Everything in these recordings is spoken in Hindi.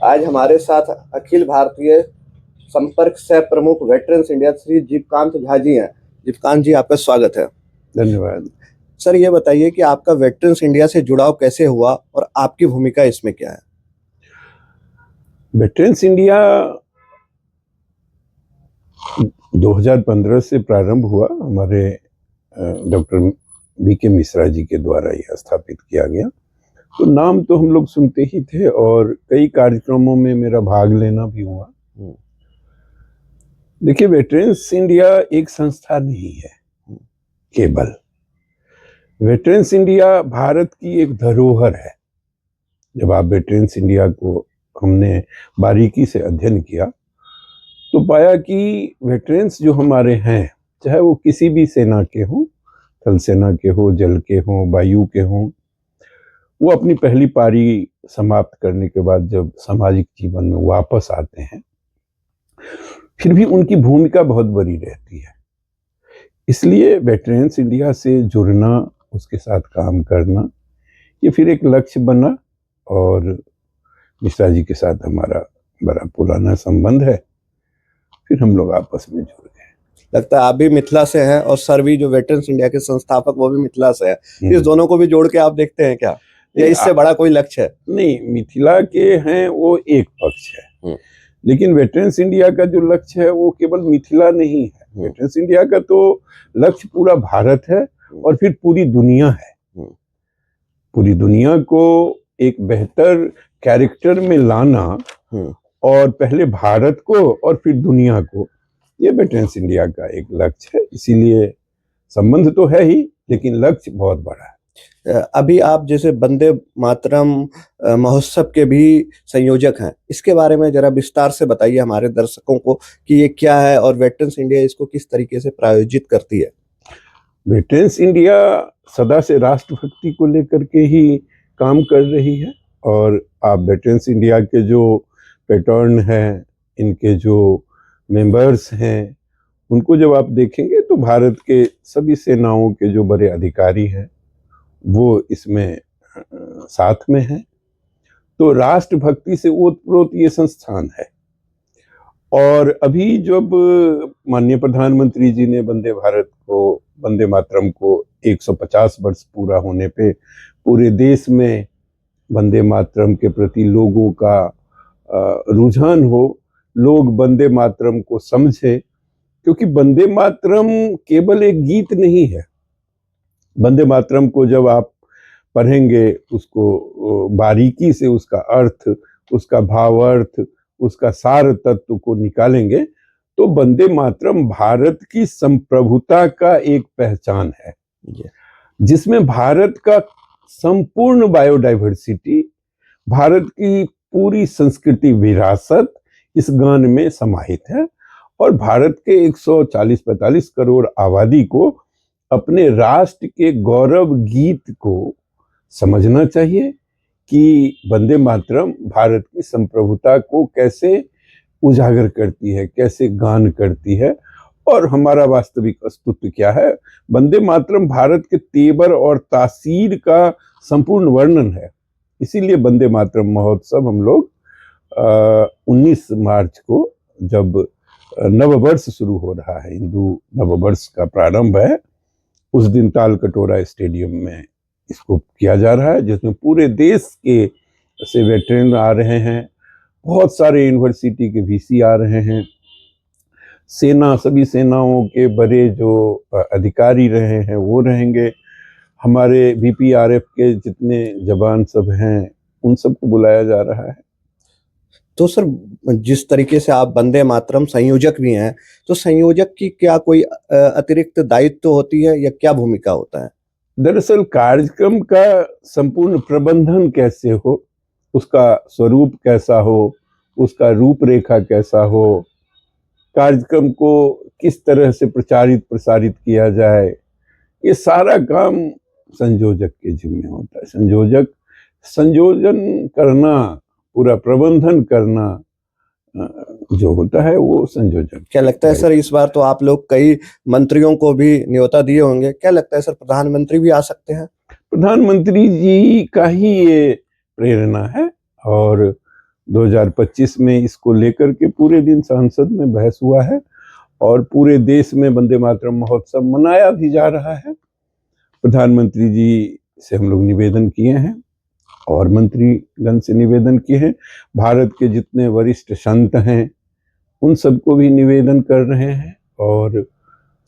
आज हमारे साथ अखिल भारतीय संपर्क सह प्रमुख वेटरन्स इंडिया श्री जीवकांत झा जी हैं। जीवकांत जी, आपका स्वागत है। धन्यवाद। सर, ये बताइए कि आपका वेटरन्स इंडिया से जुड़ाव कैसे हुआ और आपकी भूमिका इसमें क्या है? वेटरन्स इंडिया 2015 से प्रारंभ हुआ। हमारे डॉक्टर वी.के. मिश्रा जी के द्वारा यह स्थापित किया गया। तो नाम तो हम लोग सुनते ही थे और कई कार्यक्रमों में मेरा भाग लेना भी हुआ। देखिए, वेटरन्स इंडिया एक संस्था नहीं है केवल। वेटरन्स इंडिया भारत की एक धरोहर है। जब आप वेटरन्स इंडिया को हमने बारीकी से अध्ययन किया तो पाया कि वेटरन्स जो हमारे हैं, चाहे वो किसी भी सेना के हों, थल सेना के हो, जल के हों, वायु के हों, वो अपनी पहली पारी समाप्त करने के बाद जब सामाजिक जीवन में वापस आते हैं, फिर भी उनकी भूमिका बहुत बड़ी रहती है। इसलिए वेटरन्स इंडिया से जुड़ना, उसके साथ काम करना, ये फिर एक लक्ष्य बना और मिश्रा जी के साथ हमारा बड़ा पुराना संबंध है। फिर हम लोग आपस में जुड़ गए। लगता है आप भी मिथिला से हैं और सर भी जो वेटरन्स इंडिया के संस्थापक वो भी मिथिला से है। इस दोनों को भी जोड़ के आप देखते हैं क्या, या इससे बड़ा कोई लक्ष्य है? नहीं, मिथिला के हैं वो एक पक्ष है, लेकिन वेटरन्स इंडिया का जो लक्ष्य है वो केवल मिथिला नहीं है। वेटरन्स इंडिया का तो लक्ष्य पूरा भारत है और फिर पूरी दुनिया है। पूरी दुनिया को एक बेहतर कैरेक्टर में लाना और पहले भारत को और फिर दुनिया को, ये वेटरन्स इंडिया का एक लक्ष्य है। इसीलिए संबंध तो है ही, लेकिन लक्ष्य बहुत बड़ा है। अभी आप जैसे वंदे मातरम महोत्सव के भी संयोजक हैं, इसके बारे में जरा विस्तार से बताइए हमारे दर्शकों को कि ये क्या है और वेटरन्स इंडिया इसको किस तरीके से प्रायोजित करती है। वेटरन्स इंडिया सदा से राष्ट्रभक्ति को लेकर के ही काम कर रही है और आप वेटरन्स इंडिया के जो पैटर्न हैं, इनके जो मेंबर्स हैं, उनको जब आप देखेंगे तो भारत के सभी सेनाओं के जो बड़े अधिकारी हैं वो इसमें साथ में हैं। तो राष्ट्रभक्ति से ओतप्रोत ये संस्थान है। और अभी जब माननीय प्रधानमंत्री जी ने वंदे मातरम को 150 वर्ष पूरा होने पे पूरे देश में वंदे मातरम के प्रति लोगों का रुझान हो, लोग वंदे मातरम को समझे, क्योंकि वंदे मातरम केवल एक गीत नहीं है। वंदे मातरम को जब आप पढ़ेंगे, उसको बारीकी से उसका अर्थ, उसका भावार्थ, उसका सार तत्व को निकालेंगे तो वंदे मातरम भारत की संप्रभुता का एक पहचान है, जिसमें भारत का संपूर्ण बायोडाइवर्सिटी, भारत की पूरी संस्कृति विरासत इस गान में समाहित है। और भारत के 140-45 करोड़ आबादी को अपने राष्ट्र के गौरव गीत को समझना चाहिए कि वंदे मातरम भारत की संप्रभुता को कैसे उजागर करती है, कैसे गान करती है और हमारा वास्तविक अस्तित्व क्या है। वंदे मातरम भारत के तेवर और तासीर का संपूर्ण वर्णन है। इसीलिए वंदे मातरम महोत्सव हम लोग 19 मार्च को, जब नववर्ष शुरू हो रहा है, हिंदू नववर्ष का प्रारंभ है, उस दिन ताल कटोरा स्टेडियम में इसको किया जा रहा है, जिसमें पूरे देश के से वेटरन आ रहे हैं, बहुत सारे यूनिवर्सिटी के वीसी आ रहे हैं, सभी सेनाओं के बड़े जो अधिकारी रहे हैं वो रहेंगे, हमारे बीपीआरएफ के जितने जवान सब हैं उन सबको बुलाया जा रहा है। तो सर, जिस तरीके से आप वंदे मातरम संयोजक भी हैं, तो संयोजक की क्या कोई अतिरिक्त दायित्व होती है या क्या भूमिका होता है? दरअसल कार्यक्रम का संपूर्ण प्रबंधन कैसे हो, उसका स्वरूप कैसा हो, उसका रूपरेखा कैसा हो, कार्यक्रम को किस तरह से प्रचारित प्रसारित किया जाए, ये सारा काम संयोजक के जिम्मे होता है। संयोजन करना, पूरा प्रबंधन करना जो होता है वो संयोजक। क्या लगता है सर, इस बार तो आप लोग कई मंत्रियों को भी न्योता दिए होंगे, क्या लगता है सर प्रधानमंत्री भी आ सकते हैं? प्रधानमंत्री जी का ही ये प्रेरणा है और 2025 में इसको लेकर के पूरे दिन संसद में बहस हुआ है और पूरे देश में वंदे मातरम महोत्सव मनाया भी जा रहा है। प्रधानमंत्री जी से हम लोग निवेदन किए हैं और मंत्रीगण से निवेदन किए हैं। भारत के जितने वरिष्ठ संत हैं उन सबको भी निवेदन कर रहे हैं और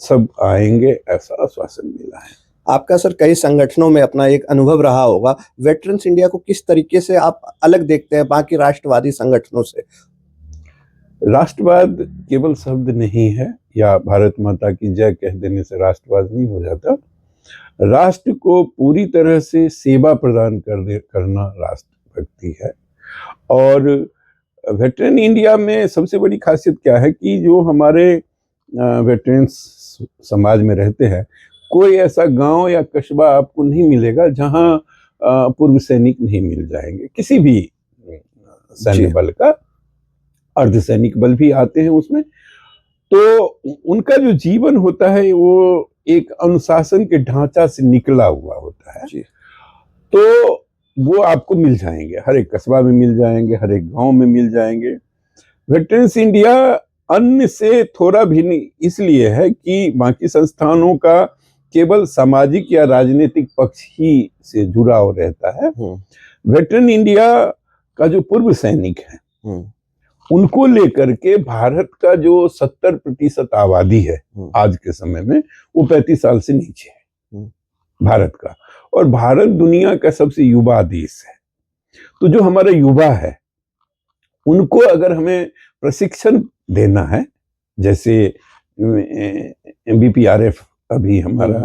सब आएंगे, ऐसा आश्वासन मिला है। आपका सर कई संगठनों में अपना एक अनुभव रहा होगा, वेटरन्स इंडिया को किस तरीके से आप अलग देखते हैं बाकी राष्ट्रवादी संगठनों से? राष्ट्रवाद केवल शब्द नहीं है या भारत माता की जय कह देने से राष्ट्रवाद नहीं हो जाता। राष्ट्र को पूरी तरह से सेवा प्रदान करना राष्ट्रभक्ति है। और वेटरन इंडिया में सबसे बड़ी खासियत क्या है कि जो हमारे वेटरन्स समाज में रहते हैं, कोई ऐसा गांव या कस्बा आपको नहीं मिलेगा जहां पूर्व सैनिक नहीं मिल जाएंगे। किसी भी सैन्य बल का, अर्धसैनिक बल भी आते हैं उसमें। तो उनका जो जीवन होता है वो एक अनुशासन के ढांचा से निकला हुआ होता है। तो वो आपको मिल जाएंगे, हर एक कस्बा में मिल जाएंगे, हर एक गांव में मिल जाएंगे। वेटरन्स इंडिया अन्य से थोड़ा भिन्न इसलिए है कि बाकी संस्थानों का केवल सामाजिक या राजनीतिक पक्ष ही से जुड़ाव रहता है। वेटरन इंडिया का जो पूर्व सैनिक है उनको लेकर के भारत का जो 70% आबादी है आज के समय में, वो 35 साल से नीचे है भारत का। और भारत दुनिया का सबसे युवा देश है। तो जो हमारा युवा है उनको अगर हमें प्रशिक्षण देना है, जैसे बीपीआरएफ अभी हमारा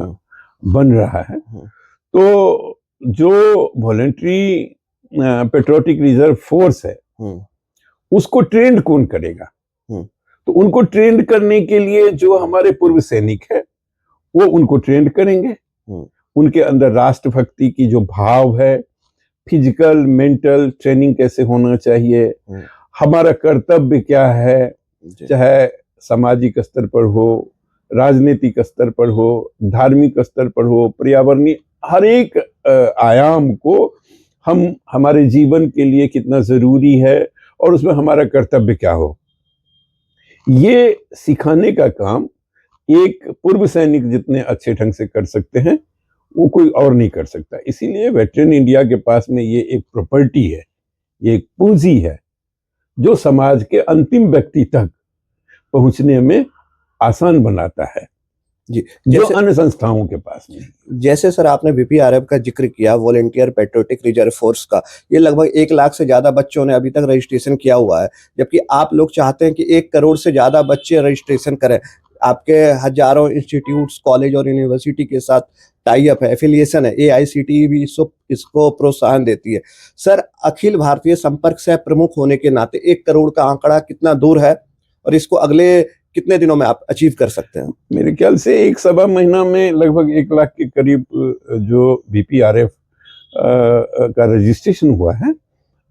बन रहा है, तो जो वॉलंटरी पेट्रियोटिक रिजर्व फोर्स है उसको ट्रेंड कौन करेगा? तो उनको ट्रेंड करने के लिए जो हमारे पूर्व सैनिक है वो उनको ट्रेंड करेंगे। उनके अंदर राष्ट्रभक्ति की जो भाव है, फिजिकल मेंटल ट्रेनिंग कैसे होना चाहिए, हमारा कर्तव्य क्या है, चाहे सामाजिक स्तर पर हो, राजनीतिक स्तर पर हो, धार्मिक स्तर पर हो, पर्यावरणीय, हर एक आयाम को हम हमारे जीवन के लिए कितना जरूरी है और उसमें हमारा कर्तव्य क्या हो, ये सिखाने का काम एक पूर्व सैनिक जितने अच्छे ढंग से कर सकते हैं वो कोई और नहीं कर सकता। इसीलिए वेटरन इंडिया के पास में ये एक प्रॉपर्टी है, ये एक पूंजी है जो समाज के अंतिम व्यक्ति तक पहुंचने में आसान बनाता है जी, जो अन्य संस्थाओं के पास नहीं। जैसे सर आपने बीपीआरएफ का जिक्र किया, वॉलंटियर पेट्रियोटिक रिजर्व फोर्स का, ये लगभग 1 लाख से ज्यादा बच्चों ने अभी तक रजिस्ट्रेशन किया हुआ है, जबकि आप लोग चाहते हैं कि 1 करोड़ से ज्यादा बच्चे रजिस्ट्रेशन करें। आपके हजारों इंस्टीट्यूट्स, कॉलेज और यूनिवर्सिटी के साथ टाई अप है, एफिलिएशन है, एआईसीटीई भी इसको प्रोत्साहन देती है। सर, अखिल भारतीय संपर्क सह प्रमुख होने के नाते 1 करोड़ का आंकड़ा कितना दूर है और इसको अगले कितने दिनों में आप अचीव कर सकते हैं? मेरे ख्याल से 1 सवा महीना में लगभग 1 लाख के करीब जो बीपीआरएफ का रजिस्ट्रेशन हुआ है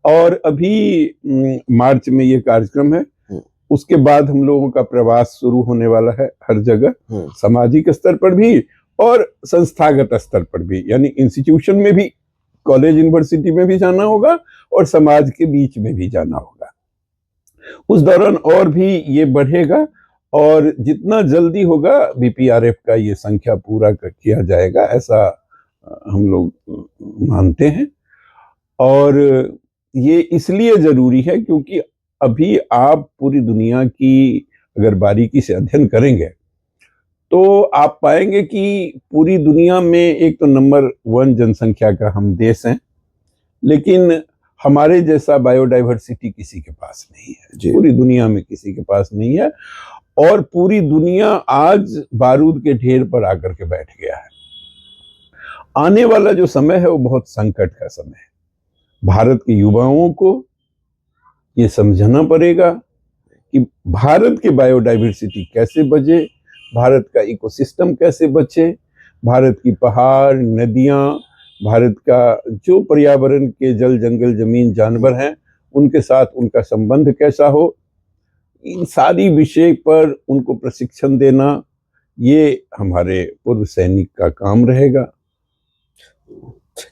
और अभी मार्च में ये कार्यक्रम है। उसके बाद हम लोगों का प्रवास शुरू होने वाला है हर जगह, सामाजिक स्तर पर भी और संस्थागत स्तर पर भी, यानी इंस्टीट्यूशन में भी, कॉलेज यूनिवर्सिटी में भी जाना होगा और समाज के बीच में भी जाना होगा। उस दौरान और भी ये बढ़ेगा और जितना जल्दी होगा बीपीआरएफ का ये संख्या पूरा किया जाएगा, ऐसा हम लोग मानते हैं। और ये इसलिए जरूरी है क्योंकि अभी आप पूरी दुनिया की अगर बारीकी से अध्ययन करेंगे तो आप पाएंगे कि पूरी दुनिया में एक तो नंबर 1 जनसंख्या का हम देश हैं, लेकिन हमारे जैसा बायोडाइवर्सिटी किसी के पास नहीं है, पूरी दुनिया में किसी के पास नहीं है। और पूरी दुनिया आज बारूद के ढेर पर आकर के बैठ गया है। आने वाला जो समय है वो बहुत संकट का समय है। भारत के युवाओं को ये समझना पड़ेगा कि भारत की बायोडाइवर्सिटी कैसे बचे, भारत का इकोसिस्टम कैसे बचे, भारत की पहाड़, नदियां, भारत का जो पर्यावरण के जल, जंगल, जमीन, जानवर हैं, उनके साथ उनका संबंध कैसा हो, इन सारी विषय पर उनको प्रशिक्षण देना, ये हमारे पूर्व सैनिक का काम रहेगा।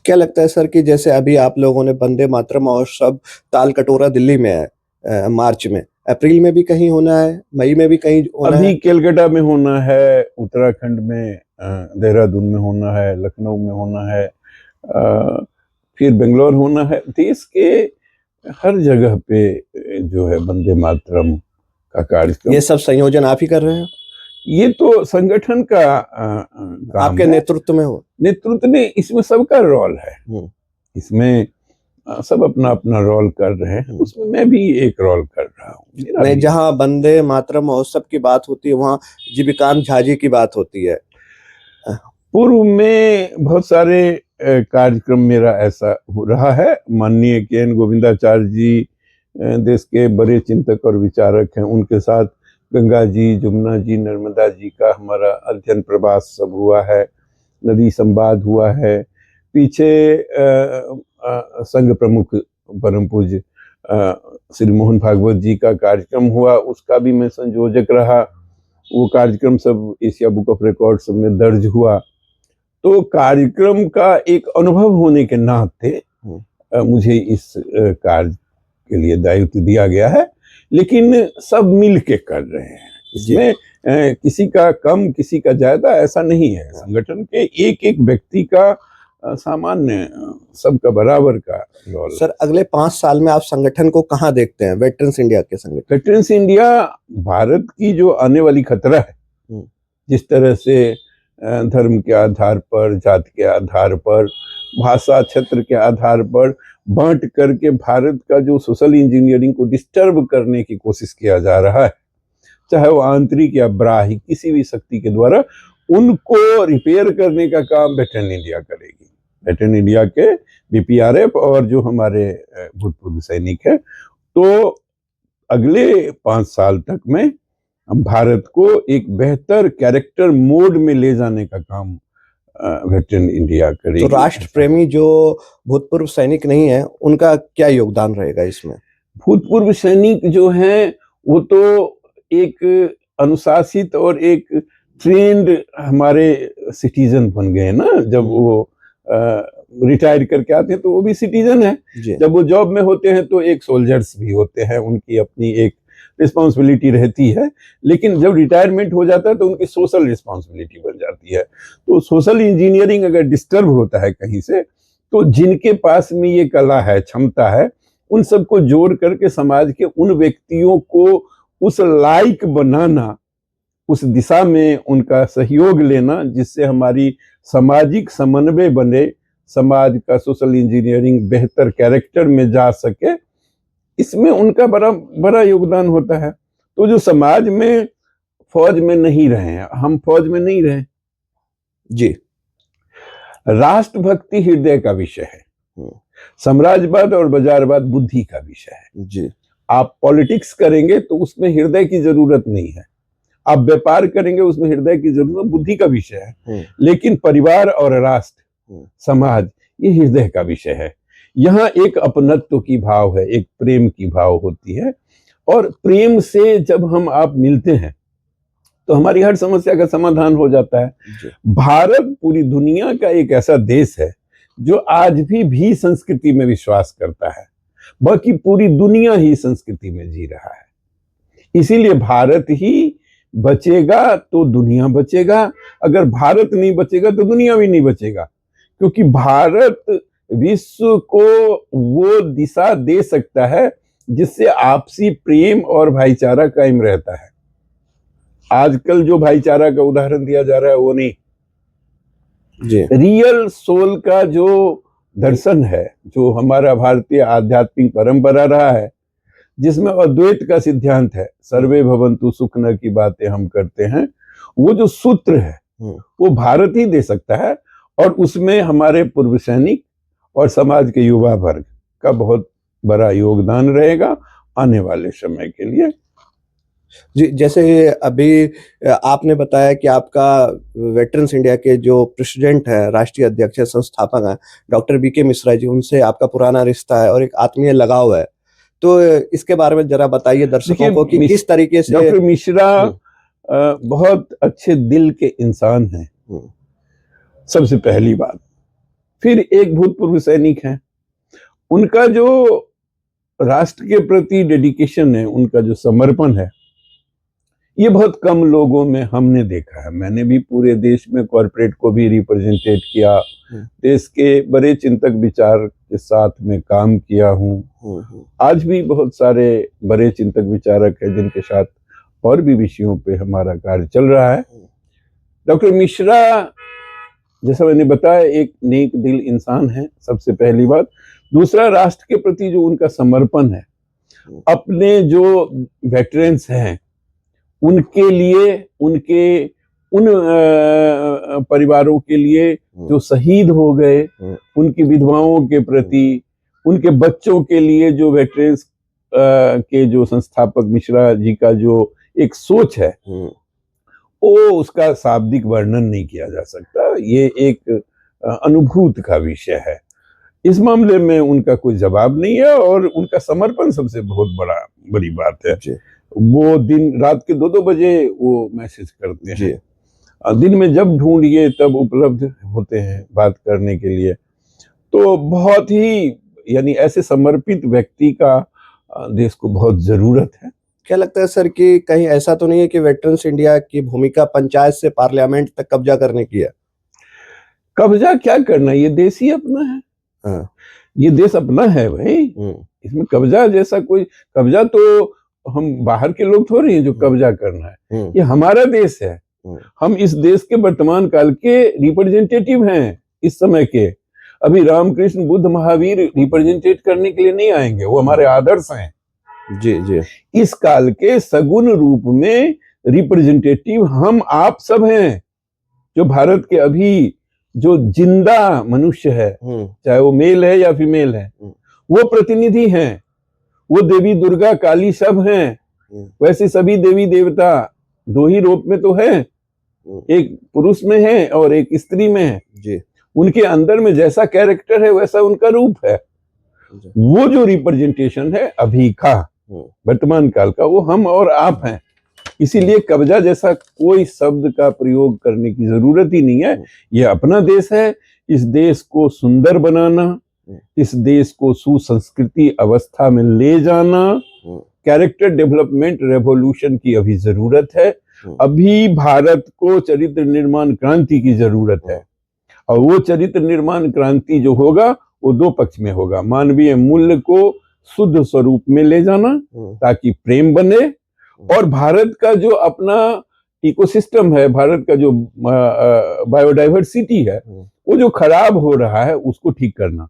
क्या लगता है सर कि जैसे अभी आप लोगों ने वंदे मातरम महोत्सव तालकटोरा दिल्ली में है मार्च में, अप्रैल में भी कहीं होना है, मई में भी कहीं होना अभी है? केलकटा में होना है, उत्तराखंड में देहरादून में होना है, लखनऊ में होना है, फिर बेंगलोर होना है। देश के हर जगह पे जो है वंदे मातरम का कार्यक्रम, ये सब संयोजन आप ही कर रहे हैं? ये तो संगठन का काम आपके है। नेतृत्व में हो? नेतृत्व ने इसमें सबका रोल है, इसमें सब अपना अपना रोल कर रहे हैं, उसमें मैं भी एक रोल कर रहा हूँ। मैं जहाँ वंदे मातरम महोत्सव की बात होती है वहाँ जीविकांत झा जी की बात होती है। पूर्व में बहुत सारे कार्यक्रम मेरा ऐसा हो रहा है। माननीय के.एन. गोविंदाचार्य जी देश के बड़े चिंतक और विचारक हैं, उनके साथ गंगा जी, जमुना जी, नर्मदा जी का हमारा अध्ययन प्रवास सब हुआ है, नदी संवाद हुआ है। पीछे संघ प्रमुख परम पूज्य श्री मोहन भागवत जी का कार्यक्रम हुआ, उसका भी मैं संयोजक रहा। वो कार्यक्रम सब एशिया बुक ऑफ रिकॉर्ड सब में दर्ज हुआ। तो कार्यक्रम का एक अनुभव होने के नाते मुझे इस कार्य के लिए दायित्व दिया गया है, लेकिन सब मिल के कर रहे हैं। इसमें किसी का कम किसी का ज्यादा ऐसा नहीं है। संगठन के एक एक व्यक्ति का सामान्य सबका बराबर का रोल। सर अगले 5 साल में आप संगठन को कहाँ देखते हैं, वेटरन्स इंडिया के संगठन? वेटरन्स इंडिया भारत की जो आने वाली खतरा है, जिस तरह से धर्म के आधार पर, जाति के आधार पर, भाषा क्षेत्र के आधार पर बांट करके भारत का जो सोशल इंजीनियरिंग को डिस्टर्ब करने की कोशिश किया जा रहा है, चाहे वो आंतरिक या बाह्य किसी भी शक्ति के द्वारा, उनको रिपेयर करने का काम वेटरन इंडिया करेगी। वेटरन इंडिया के बीपीआरएफ और जो हमारे भूतपूर्व सैनिक है, तो अगले 5 साल तक में हम भारत को एक बेहतर कैरेक्टर मोड में ले जाने का काम वेटरन इंडिया करेगी। तो राष्ट्र प्रेमी जो भूतपूर्व सैनिक नहीं है, उनका क्या योगदान रहेगा इसमें? भूतपूर्व सैनिक जो हैं वो तो एक अनुशासित और एक ट्रेंड हमारे सिटीजन बन गए ना। जब वो रिटायर करके आते हैं तो वो भी सिटीजन है, जब वो जॉब में होते हैं तो एक सोल्जर्स भी होते हैं, उनकी अपनी एक रिस्पॉन्सिबिलिटी रहती है। लेकिन जब रिटायरमेंट हो जाता है तो उनकी सोशल रिस्पॉन्सिबिलिटी बन जाती है। तो सोशल इंजीनियरिंग अगर डिस्टर्ब होता है कहीं से, तो जिनके पास में ये कला है, क्षमता है, उन सबको जोड़ करके समाज के उन व्यक्तियों को उस लायक बनाना, उस दिशा में उनका सहयोग लेना, जिससे हमारी सामाजिक समन्वय बने, समाज का सोशल इंजीनियरिंग बेहतर कैरेक्टर में जा सके, इसमें उनका बड़ा बड़ा योगदान होता है। तो जो समाज में फौज में नहीं रहे हैं, हम फौज में नहीं रहे जी, राष्ट्रभक्ति हृदय का विषय है, साम्राज्यवाद और बाजारवाद बुद्धि का विषय है जी। आप पॉलिटिक्स करेंगे तो उसमें हृदय की जरूरत नहीं है, आप व्यापार करेंगे उसमें हृदय की जरूरत, बुद्धि का विषय है। लेकिन परिवार और राष्ट्र समाज ये हृदय का विषय है। यहाँ एक अपनत्व की भाव है, एक प्रेम की भाव होती है, और प्रेम से जब हम आप मिलते हैं तो हमारी हर समस्या का समाधान हो जाता है। भारत पूरी दुनिया का एक ऐसा देश है जो आज भी संस्कृति में विश्वास करता है, बाकी पूरी दुनिया ही संस्कृति में जी रहा है। इसीलिए भारत ही बचेगा तो दुनिया बचेगा, अगर भारत नहीं बचेगा तो दुनिया भी नहीं बचेगा, क्योंकि भारत विश्व को वो दिशा दे सकता है जिससे आपसी प्रेम और भाईचारा कायम रहता है। आजकल जो भाईचारा का उदाहरण दिया जा रहा है वो नहीं, रियल सोल का जो दर्शन है, जो हमारा भारतीय आध्यात्मिक परंपरा रहा है, जिसमें अद्वैत का सिद्धांत है, सर्वे भवन्तु सुखिनः की बातें हम करते हैं, वो जो सूत्र है वो भारत ही दे सकता है, और उसमें हमारे पूर्व सैनिक और समाज के युवा वर्ग का बहुत बड़ा योगदान रहेगा आने वाले समय के लिए। जी, जैसे अभी आपने बताया कि आपका वेटरन्स इंडिया के जो प्रेसिडेंट है, राष्ट्रीय अध्यक्ष है, संस्थापक हैं, डॉक्टर बीके मिश्रा जी, उनसे आपका पुराना रिश्ता है और एक आत्मीय लगाव है। तो इसके बारे में जरा बताइए दर्शकों को कि किस तरीके से। डॉक्टर मिश्रा बहुत अच्छे दिल के इंसान हैं, सबसे पहली बात। फिर एक भूतपूर्व सैनिक हैं। उनका जो राष्ट्र के प्रति डेडिकेशन है, उनका जो समर्पण है, ये बहुत कम लोगों में हमने देखा है। मैंने भी पूरे देश में कॉर्पोरेट को भी रिप्रेजेंटेट किया, देश के बड़े चिंतक विचार के साथ में काम किया हूँ। आज भी बहुत सारे बड़े चिंतक विचारक हैं जिनके साथ और भी विषयों पे हमारा कार्य चल रहा है। डॉक्टर मिश्रा, जैसा मैंने बताया, एक नेक दिल इंसान है, सबसे पहली बात। दूसरा, राष्ट्र के प्रति जो उनका समर्पण है, अपने जो वेटरन्स हैं उनके लिए, उनके उन परिवारों के लिए जो शहीद हो गए, उनकी विधवाओं के प्रति, उनके बच्चों के लिए जो वेटरन्स के जो संस्थापक मिश्रा जी का जो एक सोच है, वो उसका शाब्दिक वर्णन नहीं किया जा सकता। ये एक अनुभूत का विषय है। इस मामले में उनका कोई जवाब नहीं है, और उनका समर्पण सबसे बहुत बड़ी बात है। वो दिन रात के 2-2 बजे वो मैसेज करते हैं, दिन में जब ढूंढिए तब उपलब्ध होते हैं बात करने के लिए। तो बहुत ही, यानी ऐसे समर्पित व्यक्ति का देश को बहुत जरूरत है। क्या लगता है सर कि कहीं ऐसा तो नहीं है कि वेटरन्स इंडिया की भूमिका पंचायत से पार्लियामेंट तक कब्जा करने की है? कब्जा क्या करना, ये देश ही अपना है। ये देश अपना है भाई, इसमें कब्जा जैसा कोई, कब्जा तो हम बाहर के लोग थोड़ी हैं जो कब्जा करना है। ये हमारा देश है। हम इस देश के वर्तमान काल के रिप्रेजेंटेटिव हैं इस समय के। अभी रामकृष्ण बुद्ध महावीर रिप्रेजेंटेट करने के लिए नहीं आएंगे, वो हमारे आदर्श हैं। जी। इस काल के सगुण रूप में रिप्रेजेंटेटिव हम आप सब हैं, जो भारत के अभी जो जिंदा मनुष्य है, चाहे वो मेल है या फीमेल है, वो प्रतिनिधि हैं। वो देवी दुर्गा काली सब हैं। वैसे सभी देवी देवता 2 ही रूप में तो है, एक पुरुष में है और एक स्त्री में है जी। उनके अंदर में जैसा कैरेक्टर है वैसा उनका रूप है। वो जो रिप्रेजेंटेशन है अभी का, वर्तमान काल का, वो हम और आप हैं। इसीलिए कब्जा जैसा कोई शब्द का प्रयोग करने की जरूरत ही नहीं है। ये अपना देश है। इस देश को सुंदर बनाना, इस देश को सुसंस्कृति अवस्था में ले जाना, कैरेक्टर डेवलपमेंट रेवोल्यूशन की अभी जरूरत है। अभी भारत को चरित्र निर्माण क्रांति की जरूरत है, और वो चरित्र निर्माण क्रांति जो होगा वो 2 पक्ष में होगा। मानवीय मूल्य को शुद्ध स्वरूप में ले जाना ताकि प्रेम बने, और भारत का जो अपना इकोसिस्टम है, भारत का जो बायोडाइवर्सिटी है, वो जो खराब हो रहा है उसको ठीक करना।